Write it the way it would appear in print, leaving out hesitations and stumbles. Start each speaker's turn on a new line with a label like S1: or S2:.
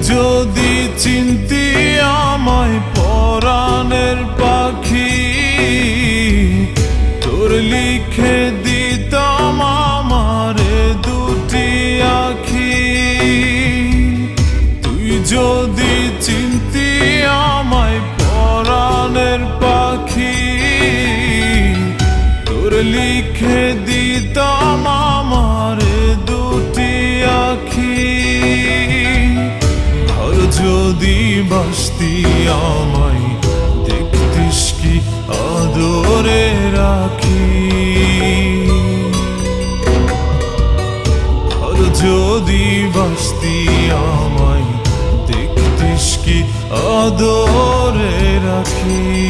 S1: যদি চিনতি আমায় পরাণের পাখি, তোর লিখে দিতাম আমারে দুটি আখি। তুই যদি চিনতি আমায় পরাণের পাখি, তোর লিখে দিতাম আমারে দুটি আখি। আর যদি বাসতি আমায় দেখতিস কি আদরে রাখি। আর যদি বাসতি আমায় দেখতিস কি আদরে রাখি।